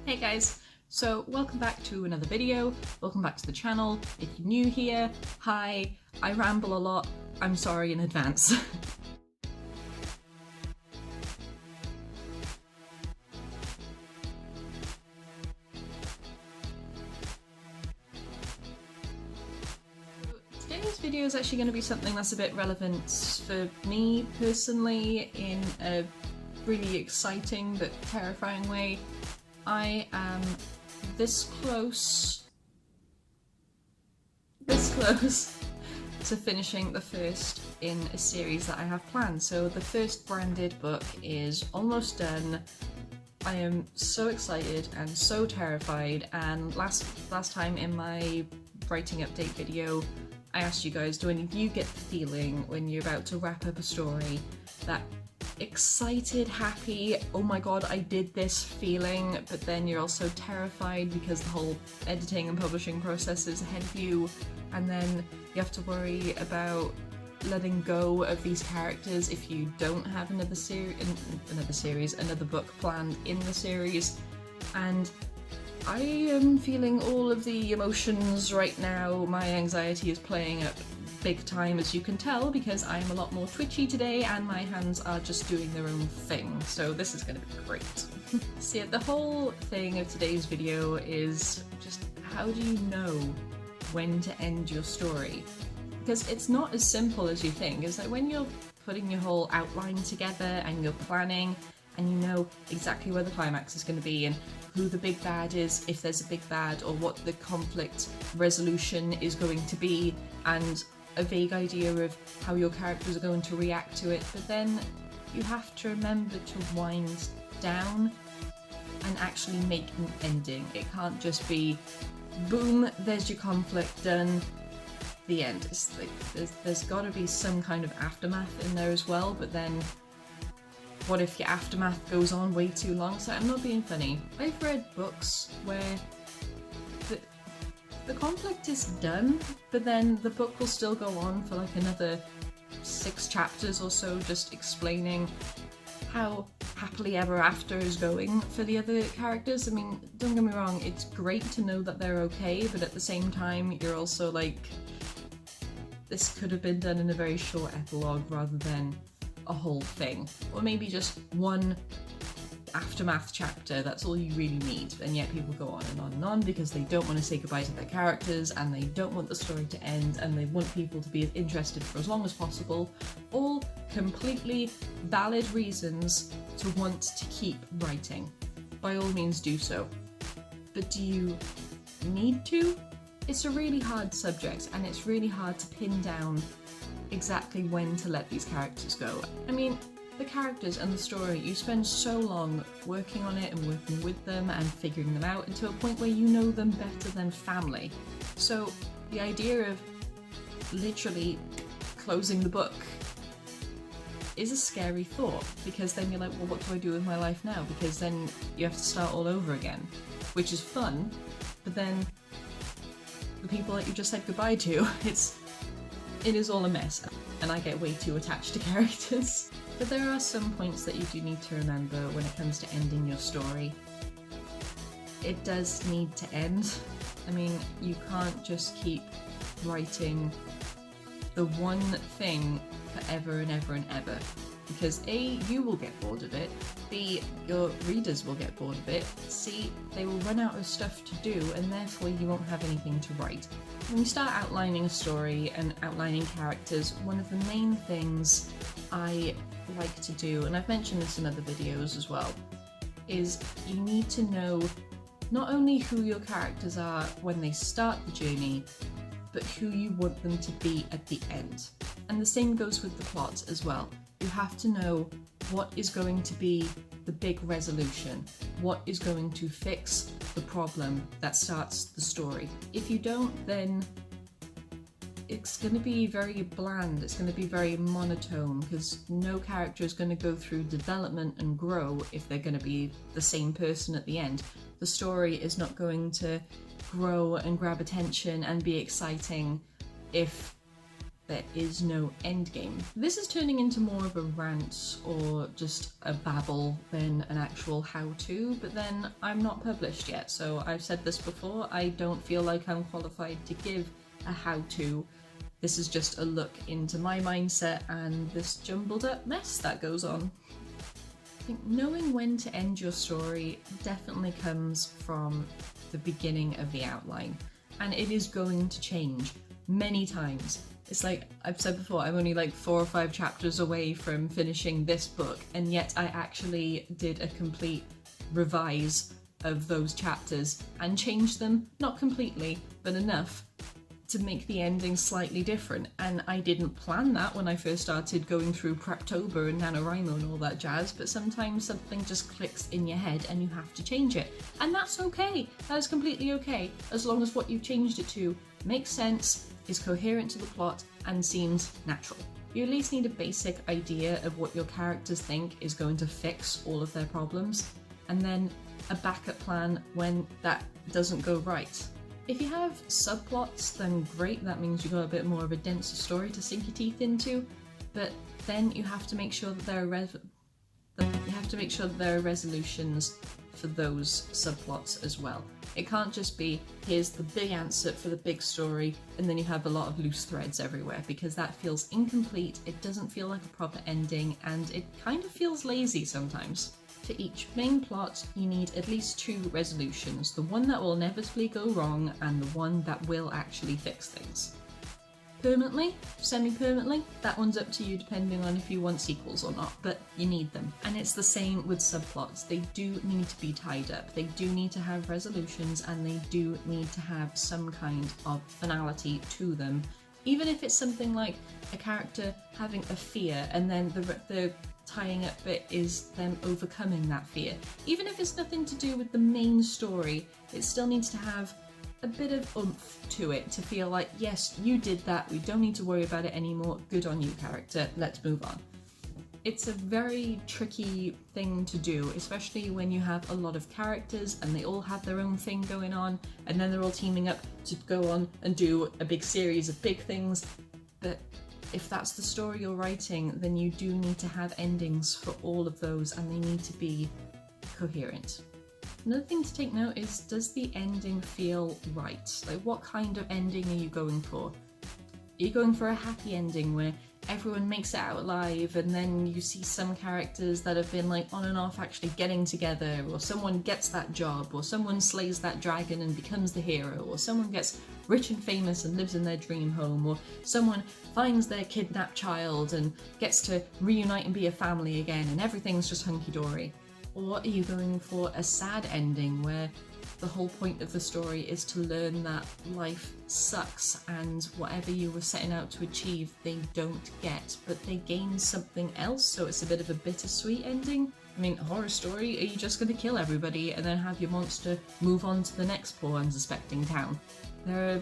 Hey guys, so welcome back to another video, welcome back to the channel. If you're new here, hi, I ramble a lot, I'm sorry in advance. Today's video is actually going to be something that's a bit relevant for me personally in a really exciting but terrifying way. I am this close to finishing the first in a series that I have planned. So the first branded book is almost done. I am so excited and so terrified, and last time in my writing update video I asked you guys, do any of you get the feeling when you're about to wrap up a story, that excited, happy, oh my god I did this feeling, but then you're also terrified because the whole editing and publishing process is ahead of you, and then you have to worry about letting go of these characters if you don't have another book planned in the series. And I am feeling all of the emotions right now. My anxiety is playing up big time, as you can tell, because I'm a lot more twitchy today and my hands are just doing their own thing, so this is going to be great. So yeah, the whole thing of today's video is just how do you know when to end your story? Because it's not as simple as you think. It's like when you're putting your whole outline together and you're planning and you know exactly where the climax is going to be and who the big bad is, if there's a big bad, or what the conflict resolution is going to be, and a vague idea of how your characters are going to react to it, but then you have to remember to wind down and actually make an ending. It can't just be boom, there's your conflict, done, the end. It's like there's got to be some kind of aftermath in there as well, but then what if your aftermath goes on way too long? So I'm not being funny. I've read books where the conflict is done, but then the book will still go on for like another 6 chapters or so, just explaining how happily ever after is going for the other characters. I mean, don't get me wrong, it's great to know that they're okay, but at the same time, you're also like, this could have been done in a very short epilogue rather than a whole thing. Or maybe just one aftermath chapter, that's all you really need, and yet people go on and on and on because they don't want to say goodbye to their characters and they don't want the story to end and they want people to be interested for as long as possible. All completely valid reasons to want to keep writing. By all means do so. But do you need to? It's a really hard subject and it's really hard to pin down exactly when to let these characters go. I mean, the characters and the story, you spend so long working on it and working with them and figuring them out to a point where you know them better than family. So the idea of literally closing the book is a scary thought, because then you're like, well, what do I do with my life now? Because then you have to start all over again, which is fun, but then the people that you just said goodbye to, it is all a mess, and I get way too attached to characters. But there are some points that you do need to remember when it comes to ending your story. It does need to end. I mean, you can't just keep writing the one thing forever and ever and ever, because A, you will get bored of it, B, your readers will get bored of it, C, they will run out of stuff to do and therefore you won't have anything to write. When you start outlining a story and outlining characters, one of the main things I like to do, and I've mentioned this in other videos as well, is you need to know not only who your characters are when they start the journey, but who you want them to be at the end. And the same goes with the plot as well. You have to know what is going to be the big resolution, what is going to fix the problem that starts the story. If you don't, then it's going to be very bland, it's going to be very monotone, because no character is going to go through development and grow if they're going to be the same person at the end. The story is not going to grow and grab attention and be exciting if there is no endgame. This is turning into more of a rant or just a babble than an actual how-to, but then I'm not published yet, so I've said this before, I don't feel like I'm qualified to give a how-to. This is just a look into my mindset and this jumbled up mess that goes on. I think knowing when to end your story definitely comes from the beginning of the outline, and it is going to change many times. It's like I've said before, I'm only like 4 or 5 chapters away from finishing this book, and yet I actually did a complete revise of those chapters and changed them, not completely, but enough to make the ending slightly different. And I didn't plan that when I first started going through Preptober and NaNoWriMo and all that jazz, but sometimes something just clicks in your head and you have to change it. And that's okay, that is completely okay, as long as what you've changed it to makes sense, is coherent to the plot, and seems natural. You at least need a basic idea of what your characters think is going to fix all of their problems, and then a backup plan when that doesn't go right. If you have subplots, then great, that means you've got a bit more of a denser story to sink your teeth into, but then you have to make sure that there are resolutions for those subplots as well. It can't just be, here's the big answer for the big story, and then you have a lot of loose threads everywhere, because that feels incomplete, it doesn't feel like a proper ending, and it kind of feels lazy sometimes. For each main plot, you need at least 2 resolutions, the one that will inevitably go wrong and the one that will actually fix things. Permanently, semi-permanently, that one's up to you depending on if you want sequels or not, but you need them. And it's the same with subplots, they do need to be tied up, they do need to have resolutions, and they do need to have some kind of finality to them. Even if it's something like a character having a fear and then the tying up bit is them overcoming that fear. Even if it's nothing to do with the main story, it still needs to have a bit of oomph to it to feel like, yes, you did that, we don't need to worry about it anymore, good on you character, let's move on. It's a very tricky thing to do, especially when you have a lot of characters and they all have their own thing going on, and then they're all teaming up to go on and do a big series of big things. But if that's the story you're writing, then you do need to have endings for all of those, and they need to be coherent. Another thing to take note is, does the ending feel right? Like, what kind of ending are you going for? Are you going for a happy ending where everyone makes it out alive, and then you see some characters that have been like on and off actually getting together, or someone gets that job, or someone slays that dragon and becomes the hero, or someone gets rich and famous and lives in their dream home, or someone finds their kidnapped child and gets to reunite and be a family again and everything's just hunky-dory? Or are you going for a sad ending where the whole point of the story is to learn that life sucks and whatever you were setting out to achieve they don't get, but they gain something else, so it's a bit of a bittersweet ending? I mean, horror story, are you just going to kill everybody and then have your monster move on to the next poor unsuspecting town? There are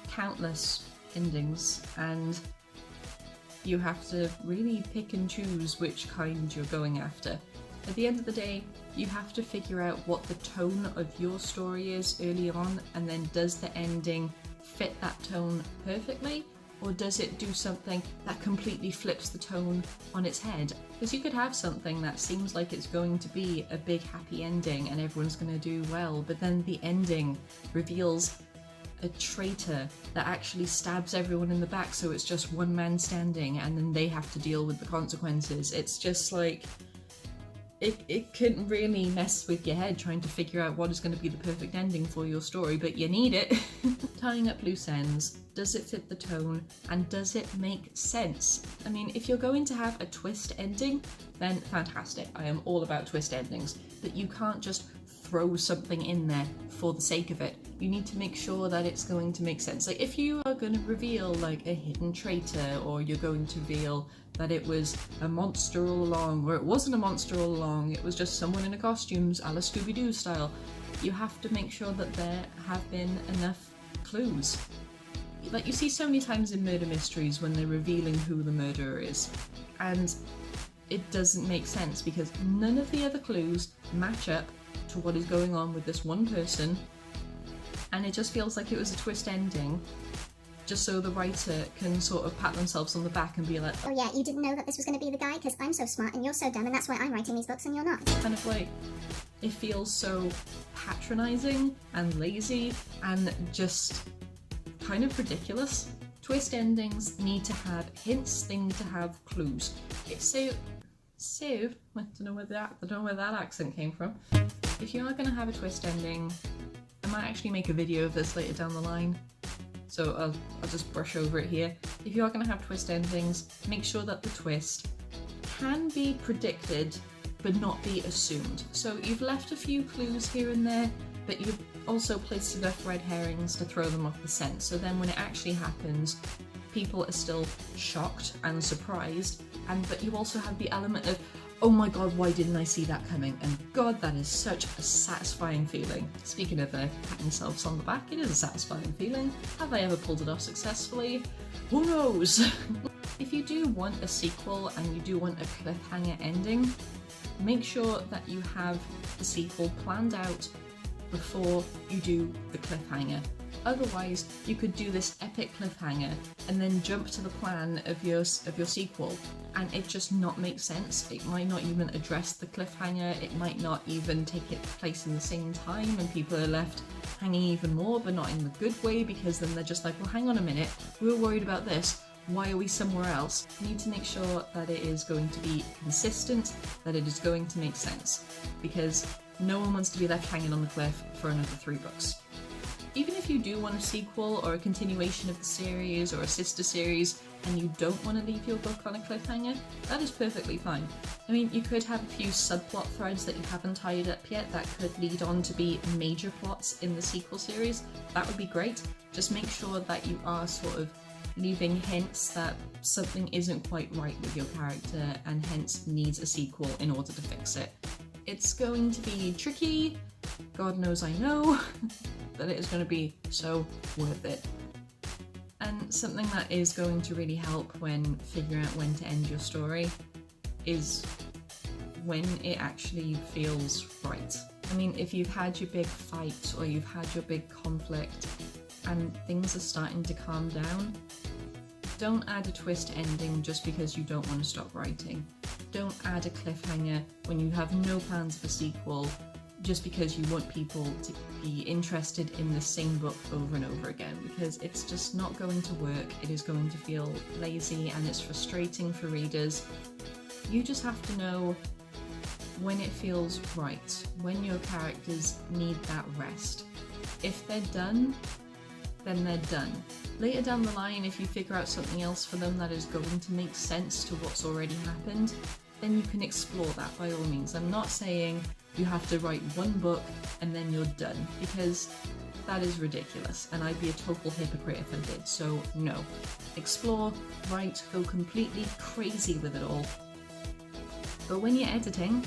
countless endings, and you have to really pick and choose which kind you're going after. At the end of the day, you have to figure out what the tone of your story is early on, and then does the ending fit that tone perfectly, or does it do something that completely flips the tone on its head? Because you could have something that seems like it's going to be a big happy ending and everyone's going to do well, but then the ending reveals a traitor that actually stabs everyone in the back, so it's just one man standing and then they have to deal with the consequences. It's just like, it can really mess with your head trying to figure out what is going to be the perfect ending for your story, but you need it. Tying up loose ends, does it fit the tone, and does it make sense? I mean, if you're going to have a twist ending, then fantastic, I am all about twist endings, but you can't just throw something in there for the sake of it. You need to make sure that it's going to make sense. Like, if you are going to reveal like a hidden traitor, or you're going to reveal that it was a monster all along, or it wasn't a monster all along, it was just someone in a costumes a la Scooby-Doo style, you have to make sure that there have been enough clues. Like, you see so many times in murder mysteries when they're revealing who the murderer is, and it doesn't make sense because none of the other clues match up to what is going on with this one person, and it just feels like it was a twist ending just so the writer can sort of pat themselves on the back and be like, oh yeah, you didn't know that this was going to be the guy because I'm so smart and you're so dumb and that's why I'm writing these books and you're not. kind of like, it feels so patronizing and lazy and just kind of ridiculous. Twist endings need to have hints, they need to have clues. It's I don't know where that accent came from. If you are going to have a twist ending, I might actually make a video of this later down the line, so I'll just brush over it here. If you are going to have twist endings, make sure that the twist can be predicted but not be assumed. So you've left a few clues here and there, but you've also placed enough red herrings to throw them off the scent, so then when it actually happens, people are still shocked and surprised, but you also have the element of, oh my god, why didn't I see that coming? And god, that is such a satisfying feeling. Speaking of patting yourselves on the back, it is a satisfying feeling. Have I ever pulled it off successfully? Who knows? If you do want a sequel and you do want a cliffhanger ending, make sure that you have the sequel planned out before you do the cliffhanger. Otherwise, you could do this epic cliffhanger and then jump to the plan of your sequel, and it just not make sense. It might not even address the cliffhanger, it might not even take its place in the same time, and people are left hanging even more, but not in the good way, because then they're just like, well, hang on a minute, we were worried about this, why are we somewhere else? You need to make sure that it is going to be consistent, that it is going to make sense, because no one wants to be left hanging on the cliff for another 3 books. Even if you do want a sequel or a continuation of the series or a sister series and you don't want to leave your book on a cliffhanger, that is perfectly fine. I mean, you could have a few subplot threads that you haven't tied up yet that could lead on to be major plots in the sequel series. That would be great. Just make sure that you are sort of leaving hints that something isn't quite right with your character and hence needs a sequel in order to fix it. It's going to be tricky, God knows I know, but it is going to be so worth it. And something that is going to really help when figuring out when to end your story is when it actually feels right. I mean, if you've had your big fight or you've had your big conflict and things are starting to calm down, don't add a twist ending just because you don't want to stop writing. Don't add a cliffhanger when you have no plans for sequel just because you want people to be interested in the same book over and over again, because it's just not going to work. It is going to feel lazy and it's frustrating for readers. You just have to know when it feels right, when your characters need that rest. If they're done, then they're done. Later down the line, if you figure out something else for them that is going to make sense to what's already happened, then you can explore that by all means. I'm not saying you have to write one book and then you're done, because that is ridiculous and I'd be a total hypocrite if I did. So no, explore, write, go completely crazy with it all. But when you're editing,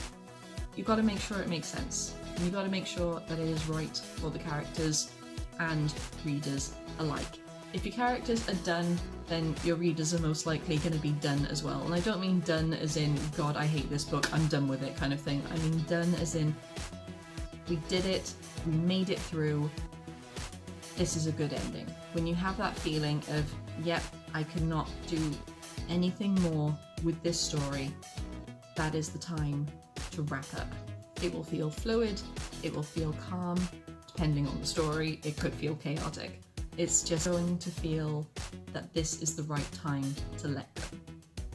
you've got to make sure it makes sense. And you've got to make sure that it is right for the characters and readers alike. If your characters are done, then your readers are most likely going to be done as well. And I don't mean done as in, God, I hate this book, I'm done with it kind of thing. I mean done as in, we did it, we made it through, this is a good ending. When you have that feeling of, yep, I cannot do anything more with this story, that is the time to wrap up. It will feel fluid, it will feel calm, depending on the story, it could feel chaotic. It's just going to feel that this is the right time to let go.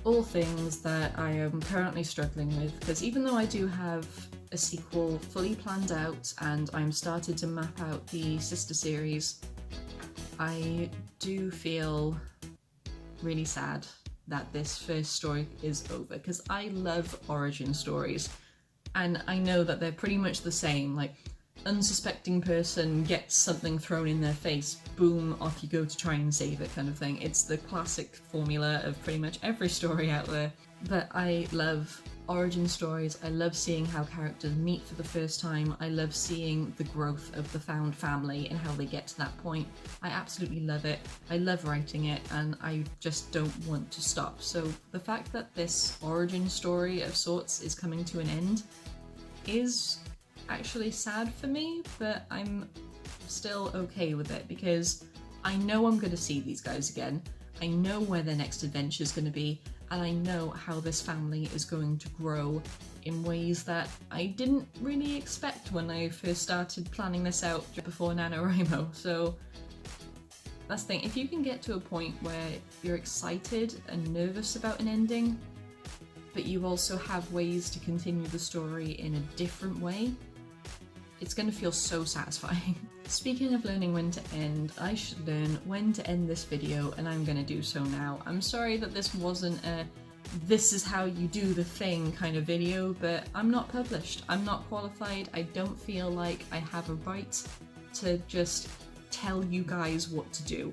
All things that I am currently struggling with, because even though I do have a sequel fully planned out and I'm started to map out the sister series, I do feel really sad that this first story is over, because I love origin stories and I know that they're pretty much the same, like unsuspecting person gets something thrown in their face, boom, off you go to try and save it kind of thing. It's the classic formula of pretty much every story out there. But I love origin stories. I love seeing how characters meet for the first time. I love seeing the growth of the found family and how they get to that point. I absolutely love it. I love writing it and I just don't want to stop. So the fact that this origin story of sorts is coming to an end is actually sad for me, but I'm still okay with it because I know I'm going to see these guys again. I know where their next adventure is going to be, and I know how this family is going to grow in ways that I didn't really expect when I first started planning this out before NaNoWriMo. So that's the thing, if you can get to a point where you're excited and nervous about an ending, but you also have ways to continue the story in a different way, it's going to feel so satisfying. Speaking of learning when to end, I should learn when to end this video, and I'm going to do so now. I'm sorry that this wasn't a this is how you do the thing kind of video, but I'm not published, I'm not qualified, I don't feel like I have a right to just tell you guys what to do.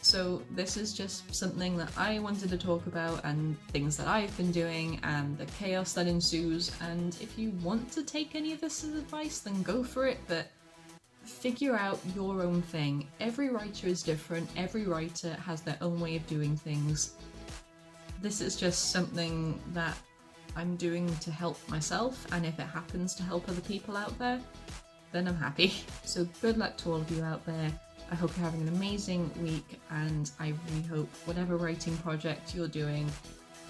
So this is just something that I wanted to talk about, and things that I've been doing, and the chaos that ensues, and if you want to take any of this as advice, then go for it, but figure out your own thing. Every writer is different, every writer has their own way of doing things. This is just something that I'm doing to help myself, and if it happens to help other people out there, then I'm happy. So good luck to all of you out there. I hope you're having an amazing week, and I really hope whatever writing project you're doing,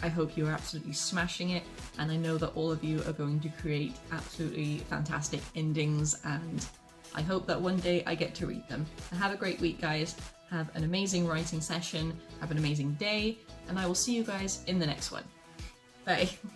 I hope you're absolutely smashing it, and I know that all of you are going to create absolutely fantastic endings, and I hope that one day I get to read them. And have a great week, guys. Have an amazing writing session, have an amazing day, and I will see you guys in the next one. Bye.